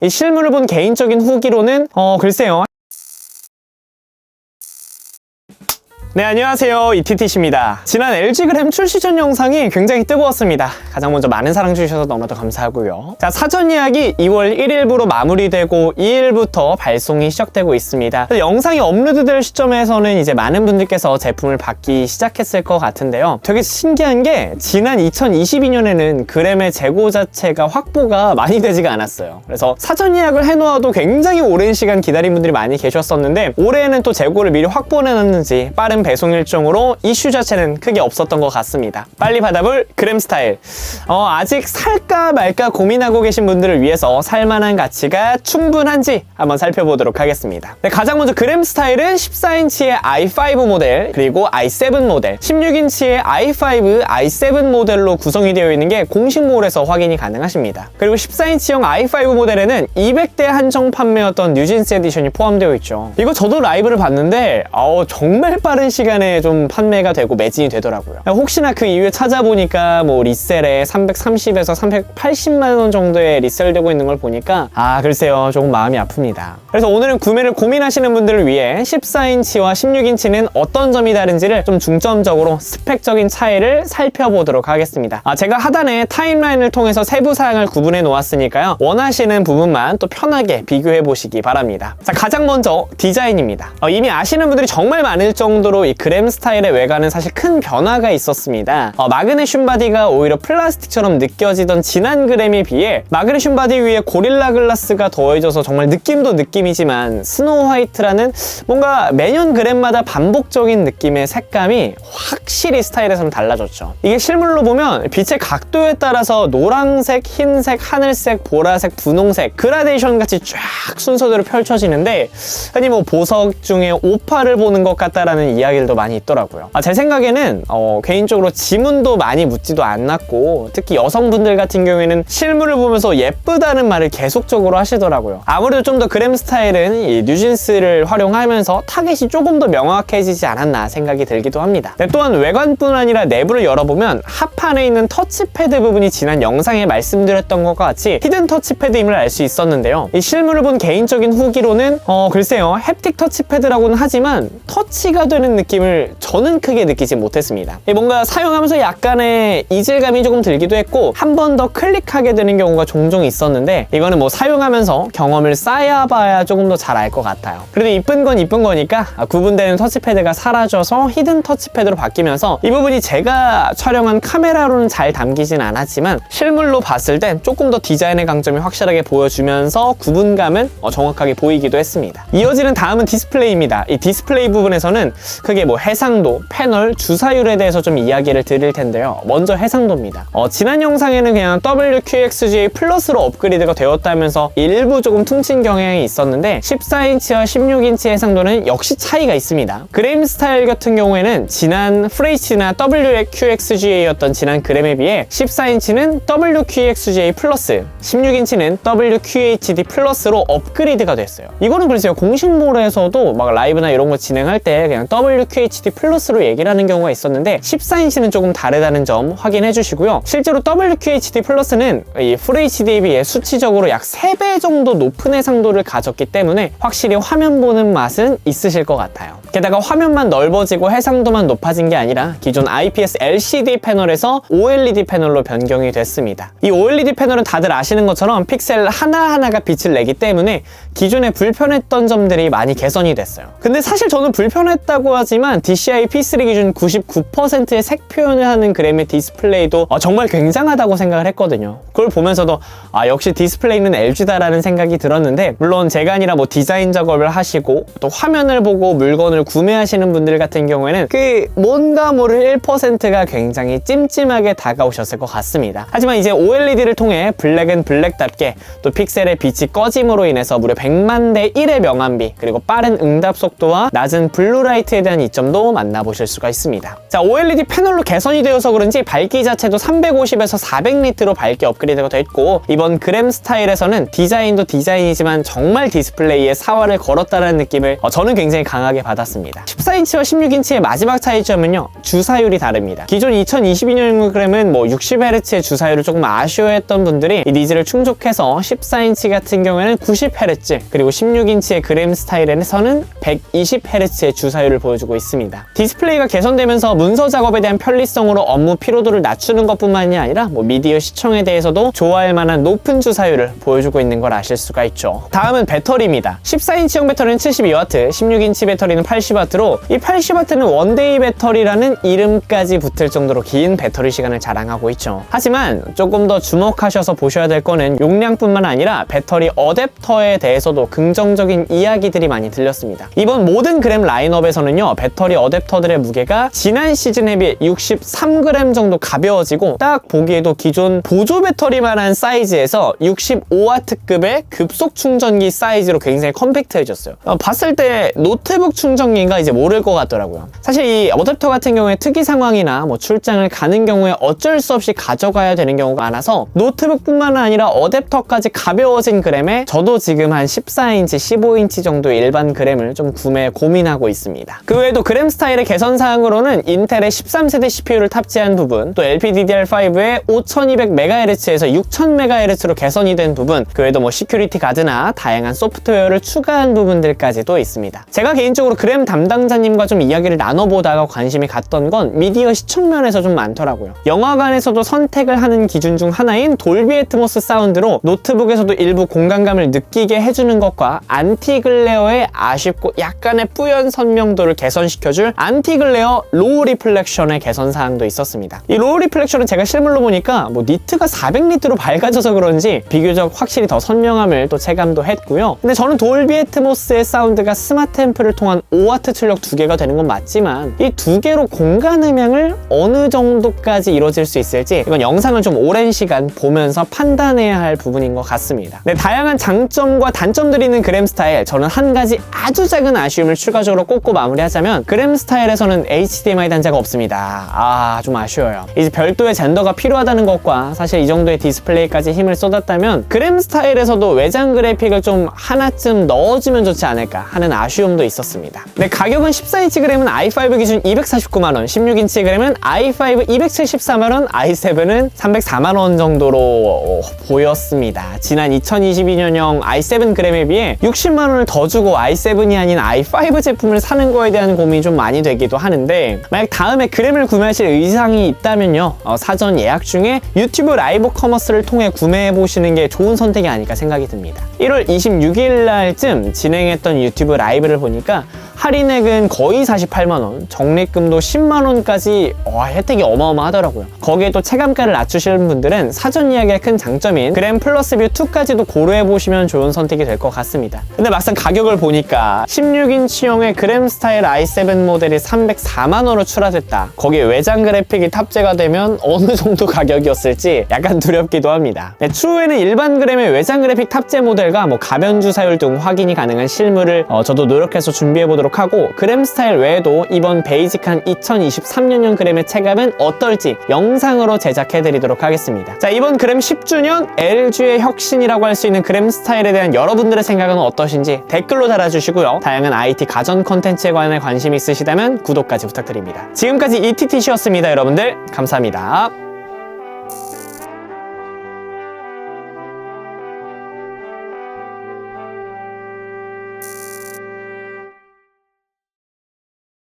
이 실물을 본 개인적인 후기로는 글쎄요. 네, 안녕하세요. 이티티씨입니다. 지난 LG 그램 출시 전 영상이 굉장히 뜨거웠습니다. 가장 먼저 많은 사랑 주셔서 너무나도 감사하고요. 자, 사전 예약이 2월 1일부로 마무리되고 2일부터 발송이 시작되고 있습니다. 영상이 업로드될 시점에서는 이제 많은 분들께서 제품을 받기 시작했을 것 같은데요. 되게 신기한 게 지난 2022년에는 그램의 재고 자체가 확보가 많이 되지가 않았어요. 그래서 사전 예약을 해놓아도 굉장히 오랜 시간 기다린 분들이 많이 계셨었는데 올해는 또 재고를 미리 확보해놨는지 빠른 배송 일정으로 이슈 자체는 크게 없었던 것 같습니다. 빨리 받아볼 그램 스타일. 아직 살까 말까 고민하고 계신 분들을 위해서 살만한 가치가 충분한지 한번 살펴보도록 하겠습니다. 네, 가장 먼저 그램 스타일은 14인치의 i5 모델, 그리고 i7 모델, 16인치의 i5, i7 모델로 구성이 되어 있는 게 공식몰에서 확인이 가능하십니다. 그리고 14인치형 i5 모델에는 200대 한정 판매였던 뉴진스 에디션이 포함되어 있죠. 이거 저도 라이브를 봤는데 정말 빠른 시간에 좀 판매가 되고 매진이 되더라고요. 혹시나 그 이후에 찾아보니까 뭐 리셀에 330에서 380만 원 정도에 리셀되고 있는 걸 보니까 글쎄요, 조금 마음이 아픕니다. 그래서 오늘은 구매를 고민하시는 분들을 위해 14인치와 16인치는 어떤 점이 다른지를 좀 중점적으로 스펙적인 차이를 살펴보도록 하겠습니다. 제가 하단에 타임라인을 통해서 세부 사양을 구분해 놓았으니까요, 원하시는 부분만 또 편하게 비교해 보시기 바랍니다. 자, 가장 먼저 디자인입니다. 이미 아시는 분들이 정말 많을 정도로 이 그램 스타일의 외관은 사실 큰 변화가 있었습니다. 마그네슘 바디가 오히려 플라스틱처럼 느껴지던 지난 그램에 비해 마그네슘 바디 위에 고릴라 글라스가 더해져서 정말 느낌도 느낌이지만 스노우 화이트라는 뭔가 매년 그램마다 반복적인 느낌의 색감이 확실히 스타일에서는 달라졌죠. 이게 실물로 보면 빛의 각도에 따라서 노란색, 흰색, 하늘색, 보라색, 분홍색 그라데이션 같이 쫙 순서대로 펼쳐지는데 흔히 뭐 보석 중에 오파를 보는 것 같다라는 이야기들도 많이 있더라고요. 제 생각에는 개인적으로 지문도 많이 묻지도 않았고, 특히 여성분들 같은 경우에는 실물을 보면서 예쁘다는 말을 계속적으로 하시더라고요. 아무래도 좀 더 그램 스타일은 이 뉴진스를 활용하면서 타겟이 조금 더 명확해지지 않았나 생각이 들기도 합니다. 또한 외관뿐 아니라 내부를 열어보면 하판에 있는 터치패드 부분이 지난 영상에 말씀드렸던 것과 같이 히든 터치패드임을 알 수 있었는데요. 이 실물을 본 개인적인 후기로는 글쎄요, 햅틱 터치패드라고는 하지만 터치가 되는 느낌을 저는 크게 느끼지 못했습니다. 뭔가 사용하면서 약간의 이질감이 조금 들기도 했고, 한 번 더 클릭하게 되는 경우가 종종 있었는데, 이거는 뭐 사용하면서 경험을 쌓아봐야 조금 더 잘 알 것 같아요. 그래도 이쁜 건 이쁜 거니까 구분되는 터치패드가 사라져서 히든 터치패드로 바뀌면서 이 부분이 제가 촬영한 카메라로는 잘 담기진 않았지만 실물로 봤을 땐 조금 더 디자인의 강점이 확실하게 보여주면서 구분감은 정확하게 보이기도 했습니다. 이어지는 다음은 디스플레이입니다. 이 디스플레이 부분에서는 크게 뭐 해상도, 패널, 주사율에 대해서 좀 이야기를 드릴 텐데요. 먼저 해상도입니다. 지난 영상에는 그냥 WQXGA 플러스로 업그레이드가 되었다면서 일부 조금 퉁친 경향이 있었는데 14인치와 16인치 해상도는 역시 차이가 있습니다. 그램 스타일 같은 경우에는 지난 FHD나 WQXGA였던 지난 그램에 비해 14인치는 WQXGA 플러스, 16인치는 WQHD 플러스로 업그레이드가 됐어요. 이거는 글쎄요, 공식몰에서도 막 라이브나 이런 거 진행할 때 그냥 WQHD 플러스로 얘기를 하는 경우가 있었는데 14인치는 조금 다르다는 점 확인해 주시고요. 실제로 WQHD 플러스는 이 FHD에 비해 수치적으로 약 3배 정도 높은 해상도를 가졌기 때문에 확실히 화면 보는 맛은 있으실 것 같아요. 게다가 화면만 넓어지고 해상도만 높아진 게 아니라 기존 IPS LCD 패널에서 OLED 패널로 변경이 됐습니다. 이 OLED 패널은 다들 아시는 것처럼 픽셀 하나하나가 빛을 내기 때문에 기존에 불편했던 점들이 많이 개선이 됐어요. 근데 사실 저는 불편했다고 하지만 DCI P3 기준 99%의 색 표현을 하는 그램의 디스플레이도 정말 굉장하다고 생각을 했거든요. 그걸 보면서도 역시 디스플레이는 LG다라는 생각이 들었는데, 물론 제가 아니라 뭐 디자인 작업을 하시고 또 화면을 보고 물건을 구매하시는 분들 같은 경우에는 그 뭔가 모를 1%가 굉장히 찜찜하게 다가오셨을 것 같습니다. 하지만 이제 OLED를 통해 블랙은 블랙답게 또 픽셀의 빛이 꺼짐으로 인해서 무려 100만 대 1의 명암비, 그리고 빠른 응답 속도와 낮은 블루라이트에 대한 다양한 이점도 만나보실 수가 있습니다. 자, OLED 패널로 개선이 되어서 그런지 밝기 자체도 350에서 400니트로 밝기 업그레이드가 됐고, 이번 그램 스타일에서는 디자인도 디자인이지만 정말 디스플레이에 사활을 걸었다는 느낌을 저는 굉장히 강하게 받았습니다. 14인치와 16인치의 마지막 차이점은요, 주사율이 다릅니다. 기존 2022년 그램은 뭐 60Hz의 주사율을 조금 아쉬워했던 분들이 이 니즈를 충족해서 14인치 같은 경우에는 90Hz, 그리고 16인치의 그램 스타일에서는 120Hz의 주사율을 보여주고 있습니다. 디스플레이가 개선되면서 문서 작업에 대한 편리성으로 업무 피로도를 낮추는 것뿐만이 아니라 뭐 미디어 시청에 대해서도 좋아할 만한 높은 주사율을 보여주고 있는 걸 아실 수가 있죠. 다음은 배터리입니다. 14인치형 배터리는 72W, 16인치 배터리는 80W로 이 80W는 원데이 배터리라는 이름까지 붙을 정도로 긴 배터리 시간을 자랑하고 있죠. 하지만 조금 더 주목하셔서 보셔야 될 거는 용량뿐만 아니라 배터리 어댑터에 대해서도 긍정적인 이야기들이 많이 들렸습니다. 이번 모든 그램 라인업에서는요, 배터리 어댑터들의 무게가 지난 시즌에 비해 63g 정도 가벼워지고, 딱 보기에도 기존 보조 배터리만한 사이즈에서 65W급의 급속 충전기 사이즈로 굉장히 컴팩트해졌어요. 봤을 때 노트북 충전기인가 이제 모를 것 같더라고요. 사실 이 어댑터 같은 경우에 특이 상황이나 뭐 출장을 가는 경우에 어쩔 수 없이 가져가야 되는 경우가 많아서 노트북뿐만 아니라 어댑터까지 가벼워진 그램에 저도 지금 한 14인치, 15인치 정도의 일반 그램을 좀 구매 고민하고 있습니다. 그 외에도 그램 스타일의 개선 사항으로는 인텔의 13세대 CPU를 탑재한 부분, 또 LPDDR5의 5200MHz에서 6000MHz로 개선이 된 부분, 그 외에도 뭐 시큐리티 가드나 다양한 소프트웨어를 추가한 부분들까지도 있습니다. 제가 개인적으로 그램 담당자님과 좀 이야기를 나눠보다가 관심이 갔던 건 미디어 시청 면에서 좀 많더라고요. 영화관에서도 선택을 하는 기준 중 하나인 돌비 애트모스 사운드로 노트북에서도 일부 공간감을 느끼게 해주는 것과 안티글레어의 아쉽고 약간의 뿌연 선명도를 개선시켜줄 안티글레어 로우 리플렉션의 개선 사항도 있었습니다. 이 로우 리플렉션은 제가 실물로 보니까 뭐 니트가 400니트로 밝아져서 그런지 비교적 확실히 더 선명함을 또 체감도 했고요. 근데 저는 돌비 애트모스의 사운드가 스마트 앰프를 통한 5W 출력 2개가 되는 건 맞지만 이 2개로 공간 음향을 어느 정도까지 이루어질 수 있을지 이건 영상을 좀 오랜 시간 보면서 판단해야 할 부분인 것 같습니다. 네, 다양한 장점과 단점들이 있는 그램 스타일, 저는 한 가지 아주 작은 아쉬움을 추가적으로 꼽고 마무리하자면 그램 스타일에서는 HDMI 단자가 없습니다. 좀 아쉬워요. 이제 별도의 젠더가 필요하다는 것과 사실 이 정도의 디스플레이까지 힘을 쏟았다면 그램 스타일에서도 외장 그래픽을 좀 하나쯤 넣어주면 좋지 않을까 하는 아쉬움도 있었습니다. 네, 가격은 14인치 그램은 i5 기준 249만원, 16인치 그램은 i5 274만원, i7은 304만원 정도로 보였습니다. 지난 2022년형 i7 그램에 비해 60만원을 더 주고 i7이 아닌 i5 제품을 사는 거에 대한 고민이 좀 많이 되기도 하는데, 만약 다음에 그램을 구매하실 의상이 있다면요, 사전 예약 중에 유튜브 라이브 커머스를 통해 구매해보시는 게 좋은 선택이 아닐까 생각이 듭니다. 1월 26일 날쯤 진행했던 유튜브 라이브를 보니까 할인액은 거의 48만원, 적립금도 10만원까지 혜택이 어마어마하더라고요. 거기에 또 체감가를 낮추시는 분들은 사전 예약의 큰 장점인 그램 플러스 뷰 2까지도 고려해보시면 좋은 선택이 될 것 같습니다. 근데 막상 가격을 보니까 16인치용의 그램 스타일 i7 모델이 304만원으로 출하됐다. 거기에 외장 그래픽이 탑재가 되면 어느 정도 가격이었을지 약간 두렵기도 합니다. 네, 추후에는 일반 그램의 외장 그래픽 탑재 모델과 뭐 가변 주사율 등 확인이 가능한 실물을 저도 노력해서 준비해보도록 하고, 그램 스타일 외에도 이번 베이직한 2023년형 그램의 체감은 어떨지 영상으로 제작해드리도록 하겠습니다. 자, 이번 그램 10주년 LG의 혁신이라고 할 수 있는 그램 스타일에 대한 여러분들의 생각은 어떠신지 댓글로 달아주시고요. 다양한 IT 가전 컨텐츠에 관해 관심이 있으시다면 구독까지 부탁드립니다. 지금까지 ETTC였습니다. 여러분들 감사합니다.